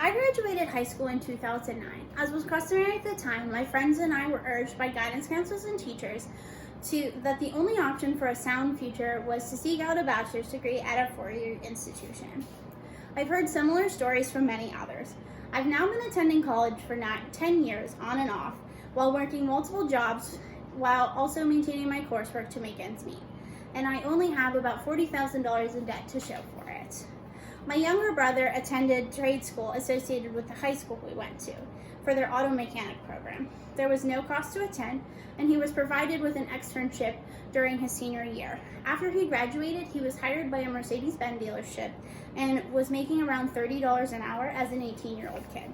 I graduated high school in 2009. As was customary at the time, my friends and I were urged by guidance counselors and teachers that the only option for a sound future was to seek out a bachelor's degree at a four-year institution. I've heard similar stories from many others. I've now been attending college for 10 years on and off, while working multiple jobs, while also maintaining my coursework to make ends meet. And I only have about $40,000 in debt to show for it. My younger brother attended trade school associated with the high school we went to for their auto mechanic program. There was no cost to attend, and he was provided with an externship during his senior year. After he graduated, he was hired by a Mercedes-Benz dealership and was making around $30 an hour as an 18-year-old kid.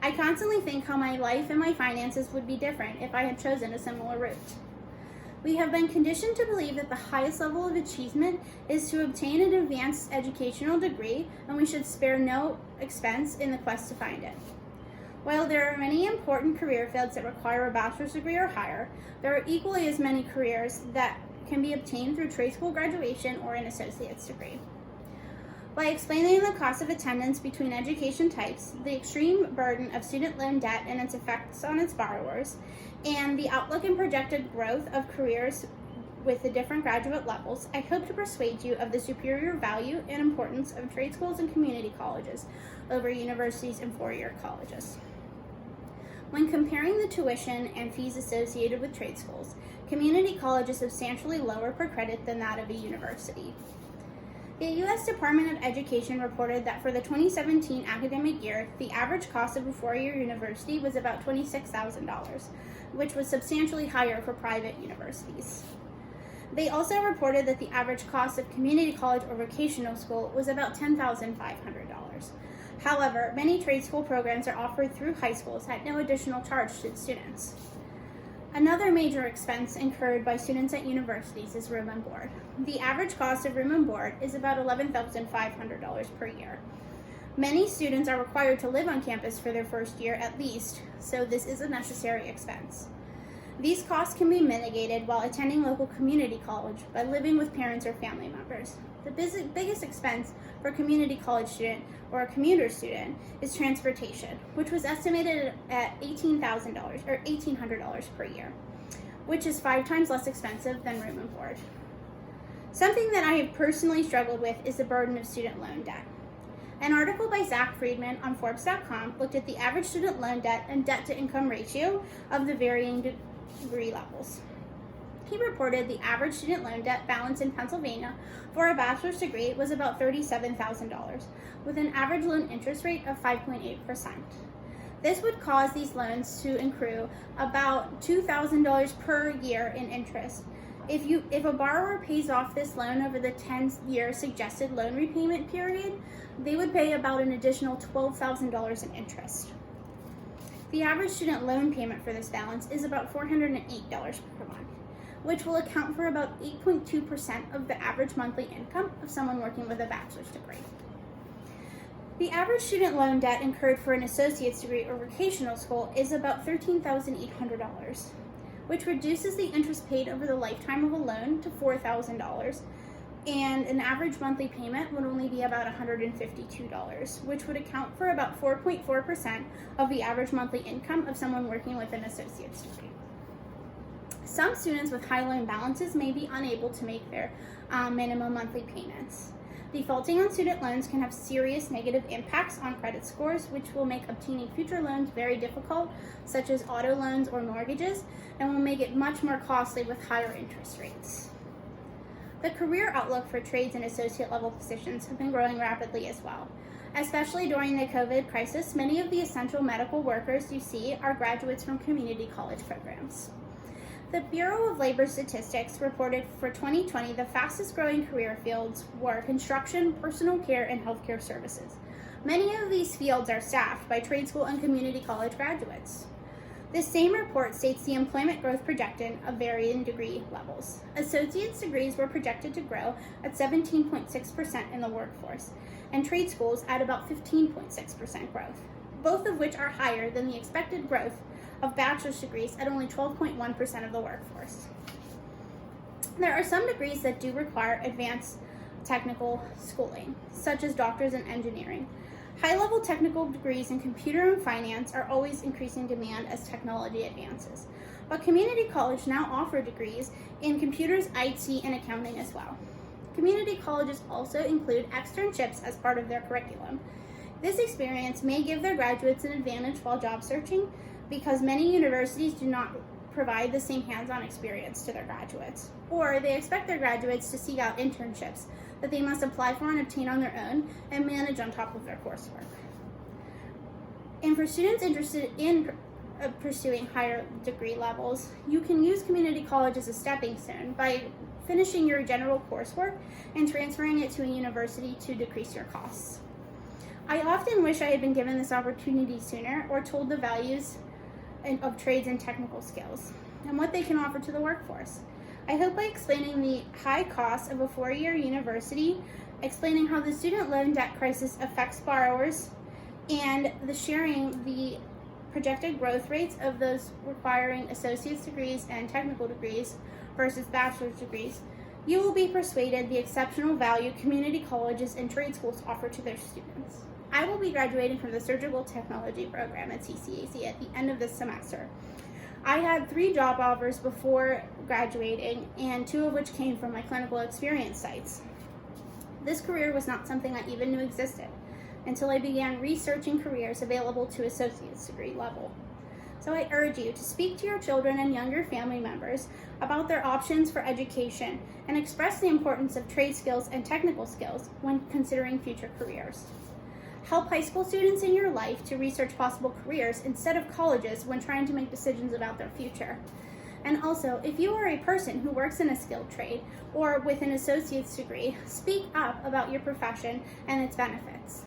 I constantly think how my life and my finances would be different if I had chosen a similar route. We have been conditioned to believe that the highest level of achievement is to obtain an advanced educational degree, and we should spare no expense in the quest to find it. While there are many important career fields that require a bachelor's degree or higher, there are equally as many careers that can be obtained through trade school graduation or an associate's degree. By explaining the cost of attendance between education types, the extreme burden of student loan debt and its effects on its borrowers, and the outlook and projected growth of careers with the different graduate levels, I hope to persuade you of the superior value and importance of trade schools and community colleges over universities and four-year colleges. When comparing the tuition and fees associated with trade schools, community college is substantially lower per credit than that of a university. The U.S. Department of Education reported that for the 2017 academic year, the average cost of a four-year university was about $26,000, which was substantially higher for private universities. They also reported that the average cost of community college or vocational school was about $10,500. However, many trade school programs are offered through high schools at no additional charge to the students. Another major expense incurred by students at universities is room and board. The average cost of room and board is about $11,500 per year. Many students are required to live on campus for their first year at least, so this is a necessary expense. These costs can be mitigated while attending local community college by living with parents or family members. The biggest expense for a community college student or a commuter student is transportation, which was estimated at $18,000 or $1,800 per year, which is 5 times less expensive than room and board. Something that I have personally struggled with is the burden of student loan debt. An article by Zach Friedman on Forbes.com looked at the average student loan debt and debt-to-income ratio of the varying degree levels. He reported the average student loan debt balance in Pennsylvania for a bachelor's degree was about $37,000, with an average loan interest rate of 5.8%. This would cause these loans to accrue about $2,000 per year in interest. If a borrower pays off this loan over the 10-year suggested loan repayment period, they would pay about an additional $12,000 in interest. The average student loan payment for this balance is about $408 per month, which will account for about 8.2% of the average monthly income of someone working with a bachelor's degree. The average student loan debt incurred for an associate's degree or vocational school is about $13,800, which reduces the interest paid over the lifetime of a loan to $4,000, and an average monthly payment would only be about $152, which would account for about 4.4% of the average monthly income of someone working with an associate's degree. Some students with high loan balances may be unable to make their minimum monthly payments. Defaulting on student loans can have serious negative impacts on credit scores, which will make obtaining future loans very difficult, such as auto loans or mortgages, and will make it much more costly with higher interest rates. The career outlook for trades and associate level positions have been growing rapidly as well. Especially during the COVID crisis, many of the essential medical workers you see are graduates from community college programs. The Bureau of Labor Statistics reported for 2020 the fastest growing career fields were construction, personal care, and healthcare services. Many of these fields are staffed by trade school and community college graduates. This same report states the employment growth projected of varying degree levels. Associate's degrees were projected to grow at 17.6% in the workforce, and trade schools at about 15.6% growth, both of which are higher than the expected growth of bachelor's degrees at only 12.1% of the workforce. There are some degrees that do require advanced technical schooling, such as doctors in engineering. High-level technical degrees in computer and finance are always increasing demand as technology advances, but community college now offer degrees in computers, IT, and accounting as well. Community colleges also include externships as part of their curriculum. This experience may give their graduates an advantage while job searching because many universities do not provide the same hands-on experience to their graduates, or they expect their graduates to seek out internships that they must apply for and obtain on their own and manage on top of their coursework. And for students interested in pursuing higher degree levels, you can use community college as a stepping stone by finishing your general coursework and transferring it to a university to decrease your costs. I often wish I had been given this opportunity sooner or told the values of trades and technical skills and what they can offer to the workforce. I hope by explaining the high cost of a 4-year university, explaining how the student loan debt crisis affects borrowers, and sharing the projected growth rates of those requiring associate's degrees and technical degrees versus bachelor's degrees, you will be persuaded the exceptional value community colleges and trade schools offer to their students. I will be graduating from the Surgical Technology program at CCAC at the end of this semester. I had 3 job offers before graduating, and 2 of which came from my clinical experience sites. This career was not something I even knew existed until I began researching careers available to associate's degree level. So I urge you to speak to your children and younger family members about their options for education and express the importance of trade skills and technical skills when considering future careers. Help high school students in your life to research possible careers instead of colleges when trying to make decisions about their future. And also, if you are a person who works in a skilled trade or with an associate's degree, speak up about your profession and its benefits.